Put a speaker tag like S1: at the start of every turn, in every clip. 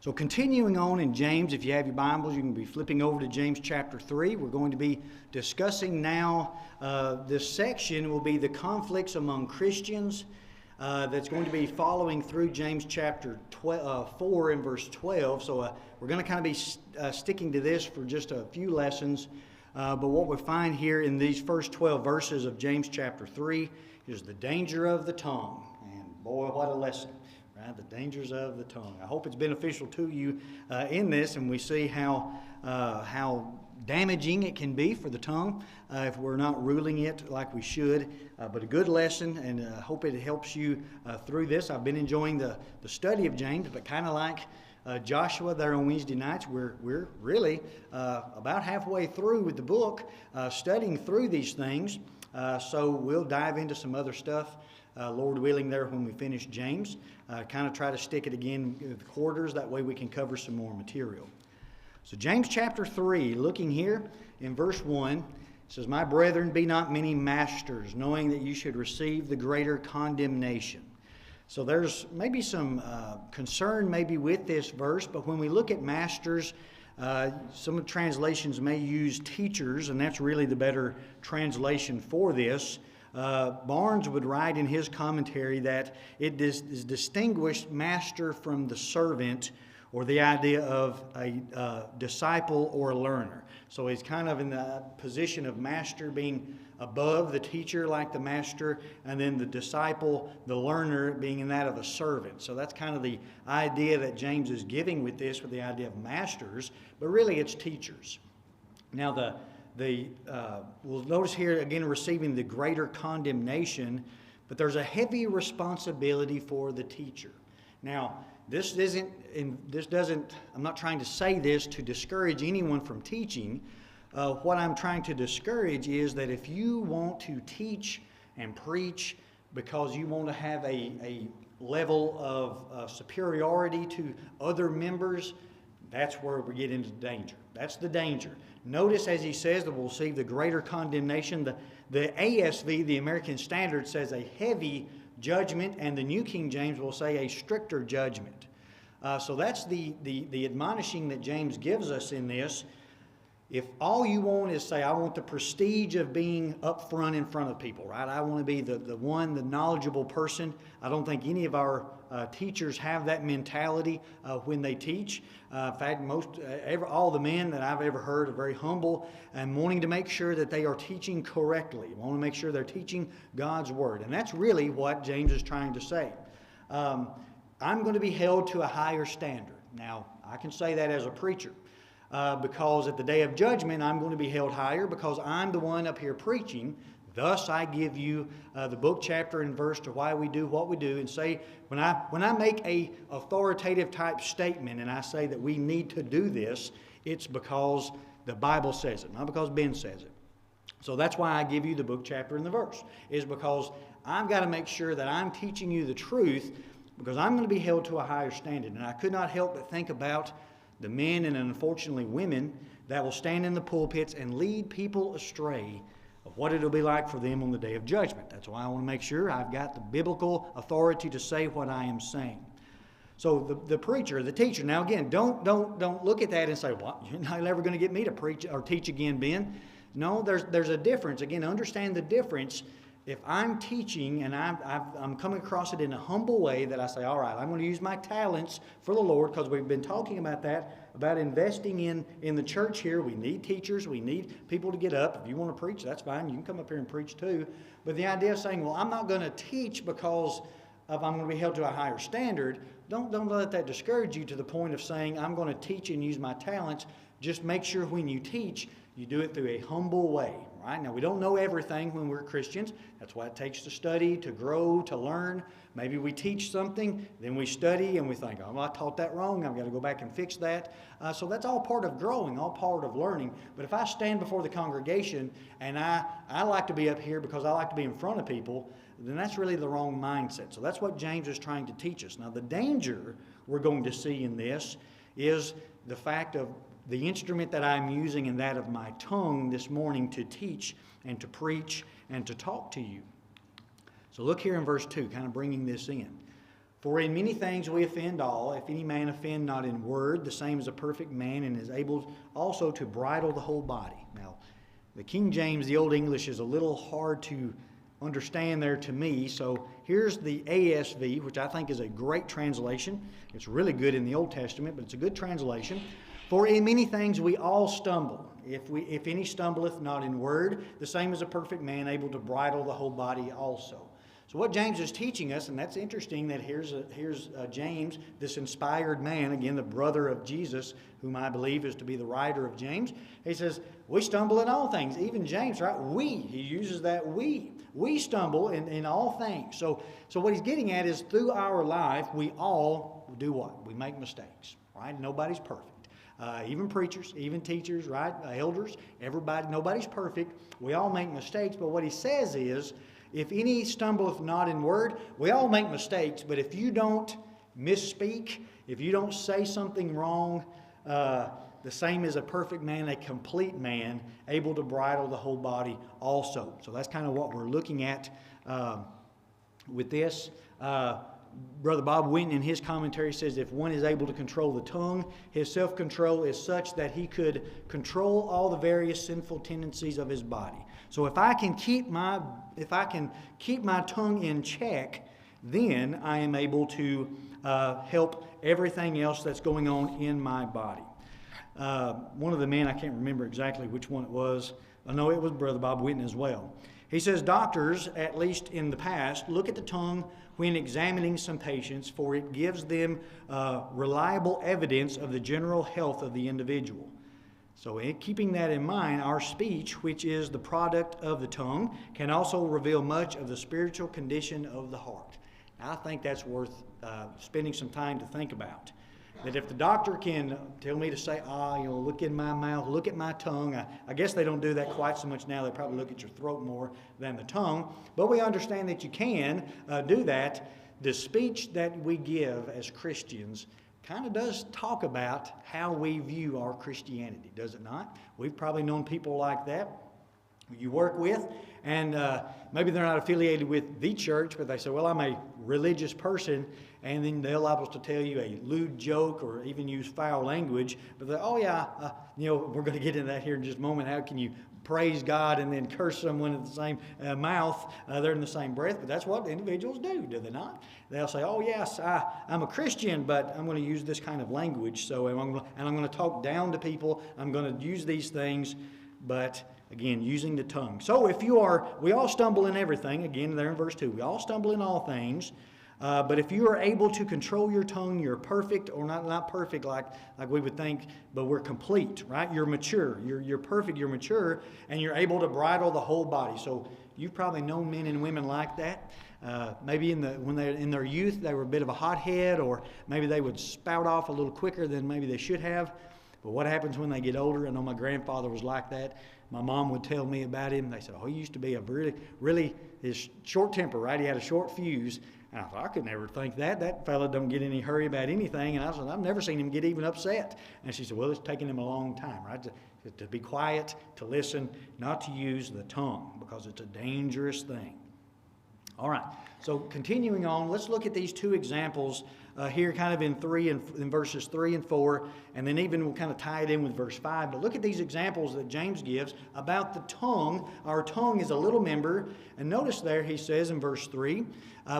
S1: So continuing on in James, if you have your Bibles, you can be flipping over to James chapter 3. We're going to be discussing now, this section will be the conflicts among Christians. That's going to be following through James chapter 4 and verse 12. So we're going to kind of be sticking to this for just a few lessons. But what we find here in these first 12 verses of James chapter 3 is the danger of the tongue. And boy, what a lesson. Right? The dangers of the tongue. I hope it's beneficial to you in this, and we see how damaging it can be for the tongue if we're not ruling it like we should. But a good lesson, and I hope it helps you through this. I've been enjoying the study of James, but kind of like Joshua there on Wednesday nights, we're really about halfway through with the book, studying through these things. So we'll dive into some other stuff, Lord willing, there when we finish James. Kind of try to stick it again with quarters. That way we can cover some more material. So James chapter 3, looking here in verse 1, it says, "My brethren, be not many masters, knowing that you should receive the greater condemnation." So there's maybe some concern maybe with this verse, but when we look at masters, some of the translations may use teachers, and that's really the better translation for this. Barnes would write in his commentary that it is distinguished master from the servant, or the idea of a disciple or a learner. So he's kind of in the position of master being above the teacher like the master, and then the disciple, the learner, being in that of a servant. So that's kind of the idea that James is giving with this, with the idea of masters, but really it's teachers. Now we'll notice here again receiving the greater condemnation, but there's a heavy responsibility for the teacher. Now, I'm not trying to say this to discourage anyone from teaching. What I'm trying to discourage is that if you want to teach and preach because you want to have a level of superiority to other members, that's where we get into danger. That's the danger. Notice as he says that we'll see the greater condemnation. The ASV, the American Standard, says a heavy judgment, and the New King James will say a stricter judgment. So that's the admonishing that James gives us in this. If all you want is say, I want the prestige of being up front in front of people, right? I want to be the knowledgeable person. I don't think any of our teachers have that mentality when they teach. In fact, all the men that I've ever heard are very humble and wanting to make sure that they are teaching correctly, want to make sure they're teaching God's Word. And that's really what James is trying to say. I'm going to be held to a higher standard. Now, I can say that as a preacher. Because at the day of judgment, I'm going to be held higher because I'm the one up here preaching. Thus, I give you the book, chapter, and verse to why we do what we do, and say, when I make a authoritative type statement and I say that we need to do this, it's because the Bible says it, not because Ben says it. So that's why I give you the book, chapter, and the verse, is because I've got to make sure that I'm teaching you the truth, because I'm going to be held to a higher standard. And I could not help but think about the men and unfortunately women that will stand in the pulpits and lead people astray of what it'll be like for them on the day of judgment. That's why I want to make sure I've got the biblical authority to say what I am saying. So the preacher, the teacher. Now again, don't look at that and say, "Well, you're not ever going to get me to preach or teach again, Ben." No, there's a difference. Again, understand the difference. If I'm teaching and I'm coming across it in a humble way, that I say, all right, I'm going to use my talents for the Lord, because we've been talking about that, about investing in the church here. We need teachers. We need people to get up. If you want to preach, that's fine. You can come up here and preach too. But the idea of saying, well, I'm not going to teach because I'm going to be held to a higher standard, don't let that discourage you to the point of saying, I'm going to teach and use my talents. Just make sure when you teach, you do it through a humble way. Right? Now, we don't know everything when we're Christians. That's why it takes to study, to grow, to learn. Maybe we teach something, then we study, and we think, oh, I taught that wrong. I've got to go back and fix that. So that's all part of growing, all part of learning. But if I stand before the congregation and I like to be up here because I like to be in front of people, then that's really the wrong mindset. So that's what James is trying to teach us. Now, the danger we're going to see in this is the fact of the instrument that I'm using, and that of my tongue this morning, to teach and to preach and to talk to you. So look here in verse 2, kind of bringing this in. For in many things we offend all. If any man offend not in word, the same is a perfect man, and is able also to bridle the whole body. Now, the King James, the Old English, is a little hard to understand there to me. So here's the ASV, which I think is a great translation. It's really good in the Old Testament, but it's a good translation. For in many things we all stumble. If any stumbleth not in word, the same is a perfect man, able to bridle the whole body also. So what James is teaching us, and that's interesting that here's James, this inspired man, again, the brother of Jesus, whom I believe is to be the writer of James. He says, we stumble in all things. Even James, right? He uses that we. We stumble in all things. So what he's getting at is through our life, we all do what? We make mistakes, right? Nobody's perfect. Even preachers, even teachers, right? Elders, everybody, nobody's perfect. We all make mistakes, but what he says is, if any stumbleth not in word, we all make mistakes, but if you don't misspeak, if you don't say something wrong, the same as a perfect man, a complete man, able to bridle the whole body also. So that's kind of what we're looking at with this. Brother Bob Winton in his commentary says if one is able to control the tongue, his self-control is such that he could control all the various sinful tendencies of his body. So if I can keep my tongue in check, then I am able to help everything else that's going on in my body. One of the men, I can't remember exactly which one it was. I know it was Brother Bob Winton as well. He says doctors, at least in the past, look at the tongue when examining some patients, for it gives them reliable evidence of the general health of the individual. So keeping that in mind, our speech, which is the product of the tongue, can also reveal much of the spiritual condition of the heart. Now, I think that's worth spending some time to think about. That if the doctor can tell me to say, look in my mouth, look at my tongue. I guess they don't do that quite so much now. They probably look at your throat more than the tongue. But we understand that you can do that. The speech that we give as Christians kind of does talk about how we view our Christianity, does it not? We've probably known people like that you work with, and maybe they're not affiliated with the church, but they say, well, I'm a religious person, and then they're liable to tell you a lewd joke or even use foul language, but they're, we're going to get into that here in just a moment. How can you praise God and then curse someone in the same mouth? They're in the same breath, but that's what individuals do they not? They'll say, oh yes, I'm a Christian, but I'm going to use this kind of language, so I'm going to talk down to people. I'm going to use these things, but again, using the tongue. So we all stumble in everything. Again, there in verse 2, we all stumble in all things. But if you are able to control your tongue, you're perfect, or not perfect like we would think, but we're complete, right? You're mature. You're perfect. You're mature, and you're able to bridle the whole body. So you've probably known men and women like that. Maybe when they're in their youth, they were a bit of a hothead, or maybe they would spout off a little quicker than maybe they should have. But what happens when they get older? I know my grandfather was like that. My mom would tell me about him. They said, he used to be a really his short temper, right? He had a short fuse. And I thought, I could never think that. That fella don't get any hurry about anything. And I said, I've never seen him get even upset. And she said, well, it's taken him a long time, right? To be quiet, to listen, not to use the tongue, because it's a dangerous thing. All right, so continuing on, let's look at these two examples here kind of in verses 3 and 4, and then even we'll kind of tie it in with verse 5. But look at these examples that James gives about the tongue. Our tongue is a little member, and notice there he says in verse 3,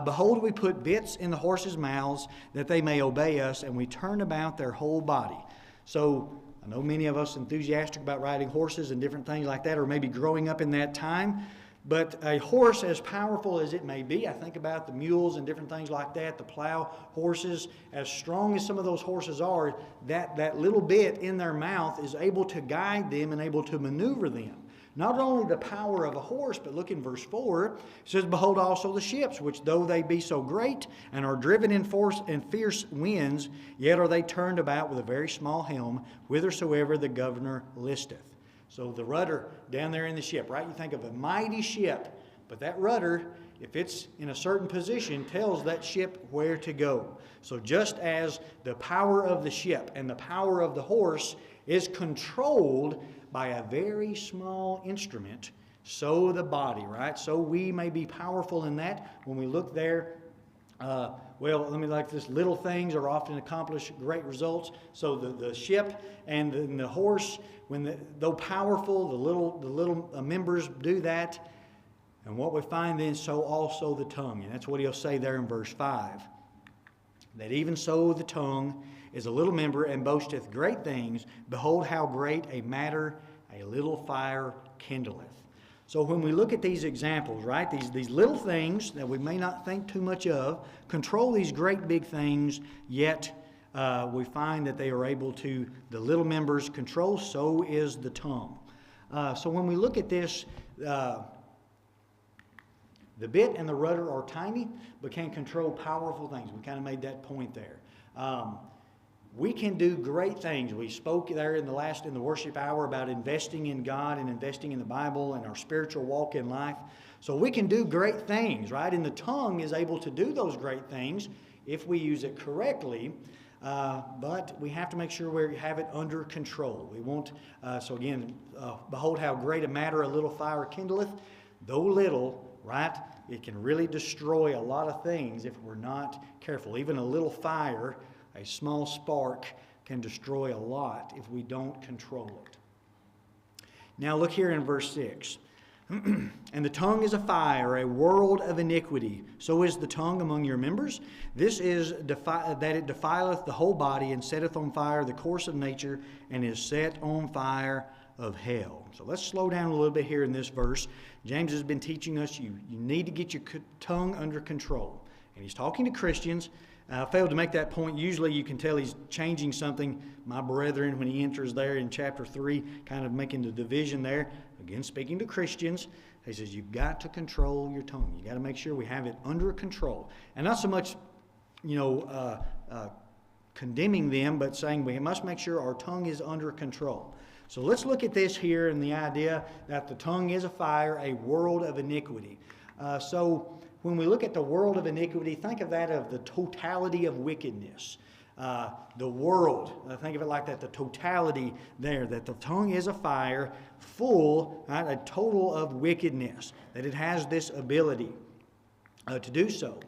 S1: behold, we put bits in the horses' mouths that they may obey us, and we turn about their whole body. So I know many of us enthusiastic about riding horses and different things like that, or maybe growing up in that time. But a horse, as powerful as it may be, I think about the mules and different things like that, the plow horses, as strong as some of those horses are, that little bit in their mouth is able to guide them and able to maneuver them. Not only the power of a horse, but look in verse 4, it says, behold also the ships, which though they be so great and are driven in force and fierce winds, yet are they turned about with a very small helm, whithersoever the governor listeth. So the rudder down there in the ship, right? You think of a mighty ship, but that rudder, if it's in a certain position, tells that ship where to go. So just as the power of the ship and the power of the horse is controlled by a very small instrument, so the body, right? So we may be powerful in that. When we look there, Well, let me like this. Little things are often accomplish great results. So the ship and the horse, though powerful, the little members do that. And what we find then, so also the tongue. And that's what he'll say there in verse 5. That even so the tongue is a little member and boasteth great things. Behold how great a matter a little fire kindleth. So when we look at these examples, right, these little things that we may not think too much of, control these great big things, yet we find that they are able to, the little members control, so is the tongue. So when we look at this, the bit and the rudder are tiny, but can control powerful things. We kind of made that point there. We can do great things. We spoke there in the worship hour about investing in God and investing in the Bible and our spiritual walk in life. So we can do great things, right? And the tongue is able to do those great things if we use it correctly. But we have to make sure we have it under control. We won't, so again, behold how great a matter a little fire kindleth. Though little, right, it can really destroy a lot of things if we're not careful. Even a little fire, a small spark, can destroy a lot if we don't control it. Now look here in verse 6. And the tongue is a fire, a world of iniquity. So is the tongue among your members. This is that it defileth the whole body, and setteth on fire the course of nature, and is set on fire of hell. So let's slow down a little bit here in this verse. James has been teaching us you need to get your tongue under control. And he's talking to Christians. I failed to make that point. Usually you can tell he's changing something. My brethren, when he enters there in chapter 3, kind of making the division there. Again, speaking to Christians, he says you've got to control your tongue. You've got to make sure we have it under control. And not so much, condemning them, but saying we must make sure our tongue is under control. So let's look at this here and the idea that the tongue is a fire, a world of iniquity. So when we look at the world of iniquity, think of that of the totality of wickedness. The world, think of it like that, the totality there, that the tongue is a fire full, right, a total of wickedness, that it has this ability to do so.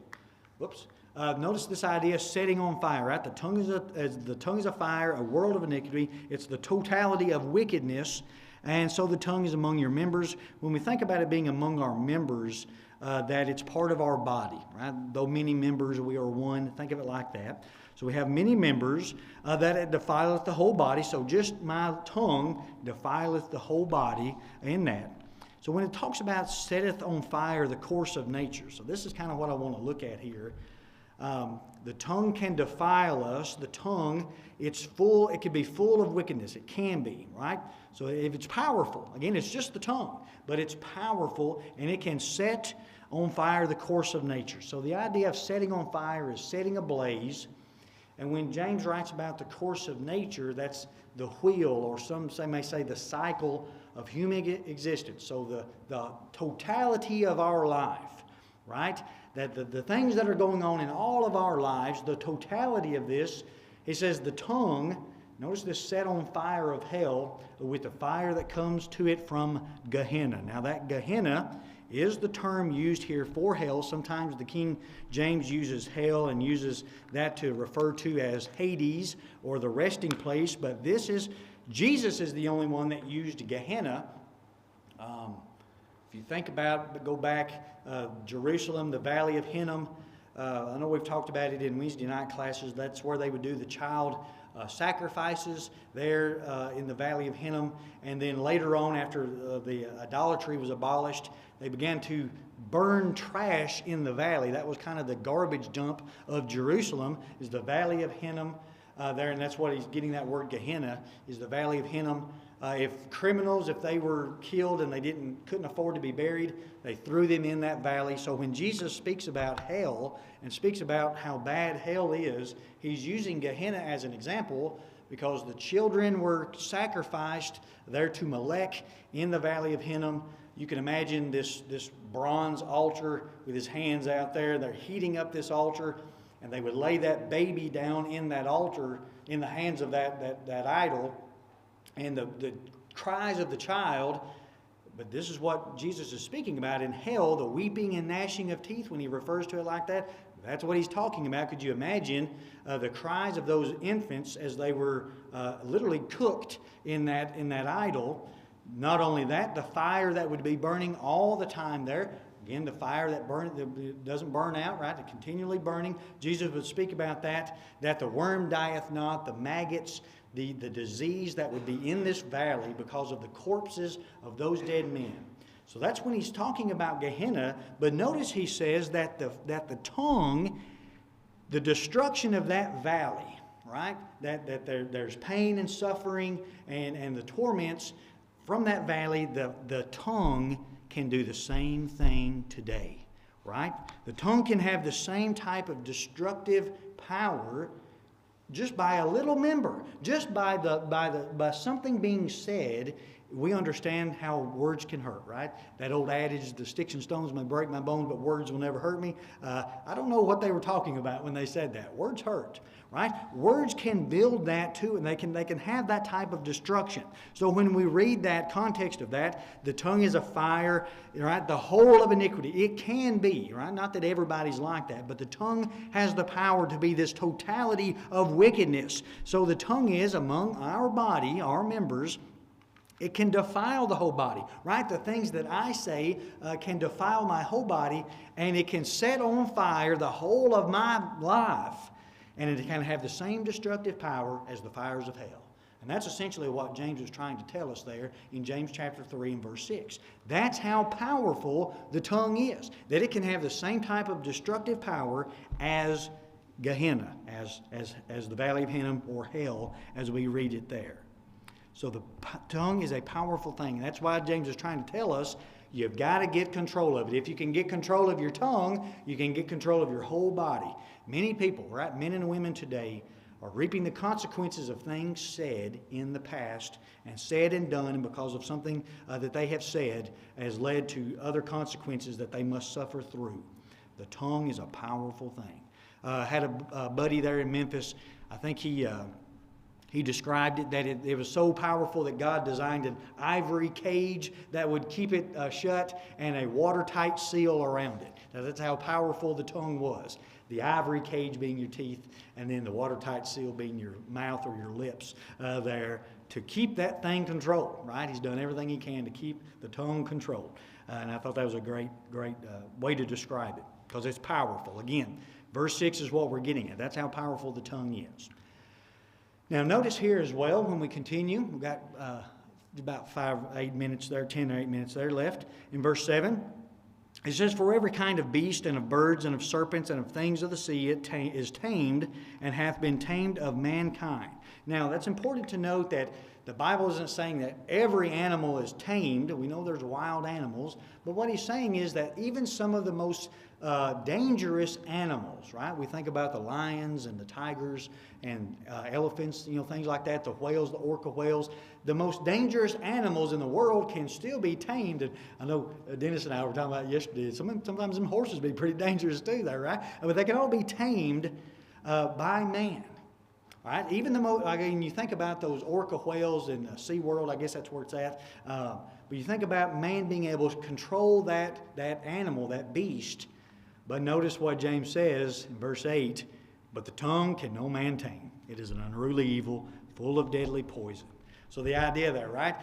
S1: Whoops. Notice this idea, setting on fire, right? The tongue is a fire, a world of iniquity. It's the totality of wickedness, and so the tongue is among your members. When we think about it being among our members, that it's part of our body, right? Though many members, we are one. Think of it like that. So we have many members, that it defileth the whole body. So just my tongue defileth the whole body in that. So when it talks about setteth on fire the course of nature, so this is kind of what I want to look at here. The tongue can defile us. The tongue, it can be full of wickedness. It can be, right? So if it's powerful, again, it's just the tongue, but it's powerful and it can set on fire the course of nature. So the idea of setting on fire is setting ablaze. And when James writes about the course of nature, that's the wheel, or some may say the cycle of human existence. So the totality of our life, right? That the things that are going on in all of our lives, the totality of this, he says the tongue, notice this, set on fire of hell with the fire that comes to it from Gehenna. Now that Gehenna is the term used here for hell. Sometimes the King James uses hell and uses that to refer to as Hades or the resting place, but Jesus is the only one that used Gehenna. If you think about, go back, Jerusalem, the Valley of Hinnom. I know we've talked about it in Wednesday night classes. That's where they would do the child sacrifices there in the Valley of Hinnom. And then later on, after the idolatry was abolished, they began to burn trash in the valley. That was kind of the garbage dump of Jerusalem, is the Valley of Hinnom there. And that's what he's getting that word Gehenna, is the Valley of Hinnom. If criminals, if they were killed and they couldn't afford to be buried, they threw them in that valley. So when Jesus speaks about hell and speaks about how bad hell is, he's using Gehenna as an example because the children were sacrificed there to Molech in the Valley of Hinnom. You can imagine this bronze altar with his hands out there. They're heating up this altar, and they would lay that baby down in that altar in the hands of that idol. And the cries of the child, but this is what Jesus is speaking about in hell, the weeping and gnashing of teeth when he refers to it like that. That's what he's talking about. Could you imagine the cries of those infants as they were literally cooked in that idol? Not only that, the fire that would be burning all the time there. Again, the fire that doesn't burn out, right? It's continually burning. Jesus would speak about that the worm dieth not, the maggots, the disease that would be in this valley because of the corpses of those dead men. So that's when he's talking about Gehenna. But notice he says that the tongue, the destruction of that valley, right? That there's pain and suffering and the torments from that valley, the tongue can do the same thing today, right? The tongue can have the same type of destructive power just by a little member, just by something being said. We understand how words can hurt, right? That old adage, the sticks and stones may break my bones, but words will never hurt me. I don't know what they were talking about when they said that. Words hurt, right? Words can build that too, and they can have that type of destruction. So when we read that context of that, the tongue is a fire, right? The whole of iniquity. It can be, right? Not that everybody's like that, but the tongue has the power to be this totality of wickedness. So the tongue is among our body, our members. It can defile the whole body, right? The things that I say can defile my whole body, and it can set on fire the whole of my life, and it can have the same destructive power as the fires of hell. And that's essentially what James is trying to tell us there in James chapter 3 and verse 6. That's how powerful the tongue is, that it can have the same type of destructive power as Gehenna, as the valley of Hinnom or hell, as we read it there. So the tongue is a powerful thing. That's why James is trying to tell us you've got to get control of it. If you can get control of your tongue, you can get control of your whole body. Many people, right, men and women today, are reaping the consequences of things said in the past and said and done because of something that they have said has led to other consequences that they must suffer through. The tongue is a powerful thing. I had a buddy there in Memphis. I think he described it that it was so powerful that God designed an ivory cage that would keep it shut and a watertight seal around it. Now, that's how powerful the tongue was. The ivory cage being your teeth, and then the watertight seal being your mouth or your lips there to keep that thing controlled, right? He's done everything he can to keep the tongue controlled. And I thought that was a great way to describe it because it's powerful. Again, verse 6 is what we're getting at. That's how powerful the tongue is. Now, notice here as well, when we continue, we've got about 8 minutes there, 10 or 8 minutes there left. In verse 7, it says, "For every kind of beast and of birds and of serpents and of things of the sea is tamed and hath been tamed of mankind." Now, that's important to note that the Bible isn't saying that every animal is tamed. We know there's wild animals. But what he's saying is that even some of the most dangerous animals, right? We think about the lions and the tigers and elephants, things like that, the whales, the orca whales. The most dangerous animals in the world can still be tamed. And I know Dennis and I were talking about yesterday. Sometimes them horses be pretty dangerous too, though, right? But they can all be tamed by man. Right? Even you think about those orca whales in SeaWorld, I guess that's where it's at. But you think about man being able to control that animal, that beast. But notice what James says in verse 8, "But the tongue can no man tame. It is an unruly evil, full of deadly poison." So the idea there, right?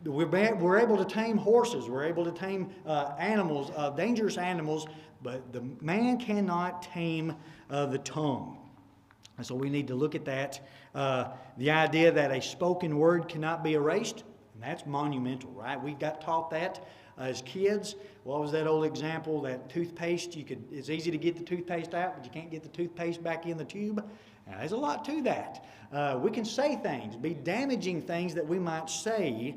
S1: We're able to tame horses. We're able to tame animals, dangerous animals, but the man cannot tame the tongue. And so we need to look at that. The idea that a spoken word cannot be erased, and that's monumental, right? We got taught that as kids. What was that old example? That toothpaste, it's easy to get the toothpaste out, but you can't get the toothpaste back in the tube. Now, there's a lot to that. We can say things, be damaging things that we might say.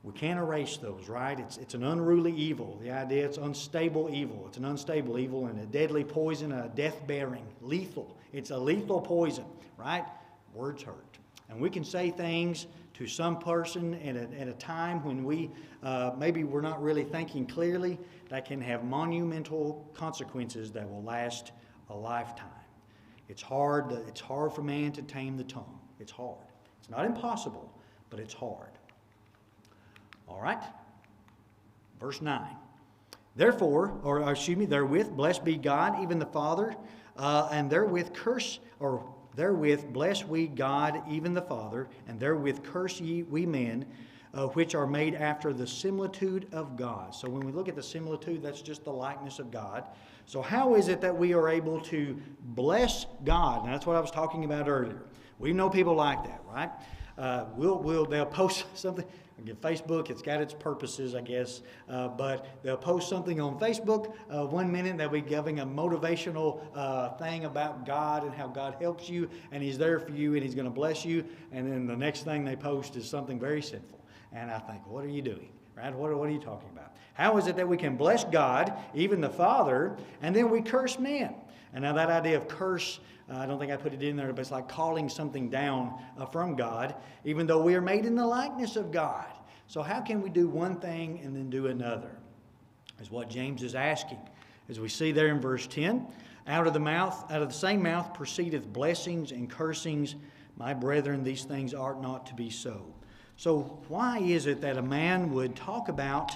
S1: We can't erase those, right? It's an unruly evil. The idea it's unstable evil. It's an unstable evil and a deadly poison, a death-bearing, lethal. It's a lethal poison, right? Words hurt. And we can say things to some person at a time when maybe we're not really thinking clearly that can have monumental consequences that will last a lifetime. It's hard for man to tame the tongue. It's hard. It's not impossible, but it's hard. All right, verse 9. Therefore, therewith blessed be God, even the Father, and therewith bless we God, even the Father, and therewith curse ye we men, which are made after the similitude of God. So when we look at the similitude, that's just the likeness of God. So how is it that we are able to bless God? And that's what I was talking about earlier. We know people like that, right? They'll post something. Again, Facebook, it's got its purposes, I guess, but they'll post something on Facebook. 1 minute they'll be giving a motivational thing about God and how God helps you, and He's there for you, and He's going to bless you. And then the next thing they post is something very sinful. And I think, what are you doing? Right? What are you talking about? How is it that we can bless God, even the Father, and then we curse men? And now that idea of curse, I don't think I put it in there, but it's like calling something down from God, even though we are made in the likeness of God. So how can we do one thing and then do another? Is what James is asking. As we see there in verse 10, out of the same mouth proceedeth blessings and cursings. My brethren, these things ought not to be so. So why is it that a man would talk about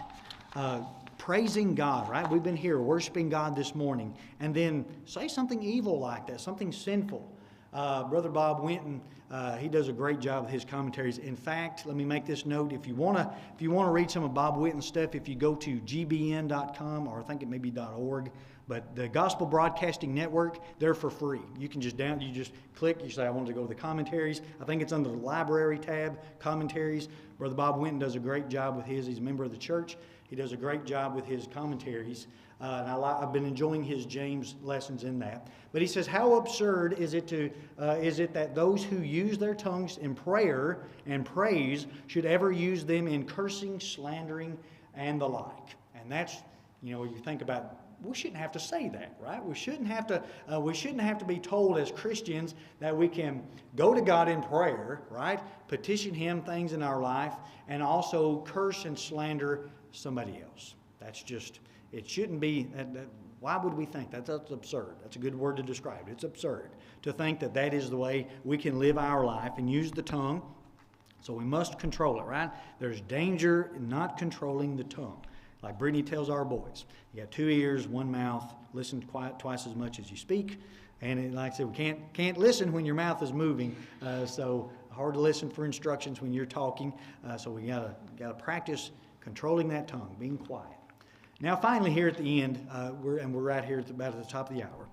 S1: praising God, right? We've been here worshiping God this morning, and then say something evil like that, something sinful. Brother Bob Winton, he does a great job with his commentaries. In fact, let me make this note: if you want to read some of Bob Winton's stuff, if you go to gbn.com, or I think it may be .org, but the Gospel Broadcasting Network, they're for free. You can just click. You say, I want to go to the commentaries. I think it's under the library tab, commentaries. Brother Bob Winton does a great job with his. He's a member of the church. He does a great job with his commentaries, and I've been enjoying his James lessons in that. But he says, how absurd is it that those who use their tongues in prayer and praise should ever use them in cursing, slandering, and the like? And that's, you think about, we shouldn't have to say that, right? We shouldn't have to be told as Christians that we can go to God in prayer, right? Petition Him things in our life, and also curse and slander somebody else. It shouldn't be. Why would we think that? That's absurd. That's a good word to describe it. It's absurd to think that that is the way we can live our life and use the tongue. So we must control it, right? There's danger in not controlling the tongue. Like Brittany tells our boys, you got 2 ears, 1 mouth, listen twice as much as you speak. And like I said, we can't listen when your mouth is moving, so hard to listen for instructions when you're talking. So we gotta practice controlling that tongue, being quiet. Now, finally, here at the end, we're right here about at the top of the hour.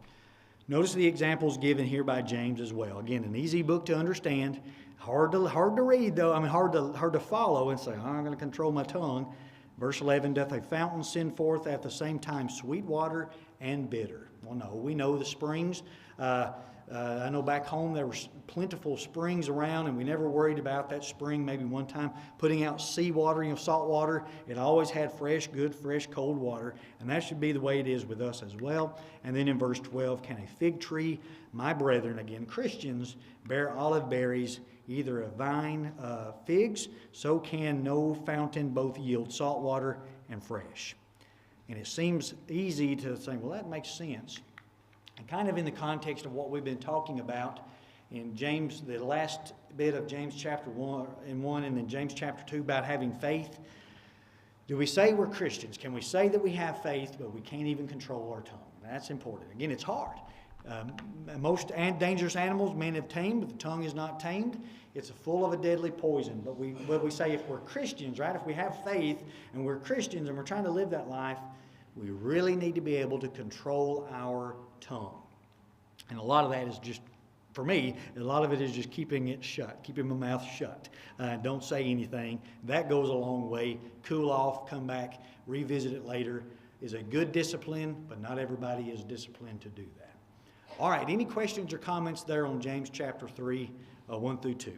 S1: Notice the examples given here by James as well. Again, an easy book to understand, hard to read though. Hard to follow and say, I'm going to control my tongue. Verse 11, doth a fountain send forth at the same time sweet water and bitter? Well, no, we know the springs. I know back home there were plentiful springs around, and we never worried about that spring maybe one time putting out seawater, salt water. It always had fresh, cold water, and that should be the way it is with us as well. And then in verse 12, can a fig tree, my brethren, again Christians, bear olive berries, either a vine figs? So can no fountain both yield salt water and fresh. And it seems easy to say, well, that makes sense. And kind of in the context of what we've been talking about in James, the last bit of James chapter 1 and then James chapter 2 about having faith. Do we say we're Christians? Can we say that we have faith, but we can't even control our tongue? That's important. Again, it's hard. Most dangerous animals men have tamed, but the tongue is not tamed. It's full of a deadly poison. But we say if we're Christians, right? If we have faith and we're Christians and we're trying to live that life, we really need to be able to control our tongue. And a lot of that is just, for me, a lot of it is just keeping it shut, keeping my mouth shut. Don't say anything. That goes a long way. Cool off, come back, revisit it later is a good discipline, but not everybody is disciplined to do that. All right, any questions or comments there on James chapter 3, 1 through 2?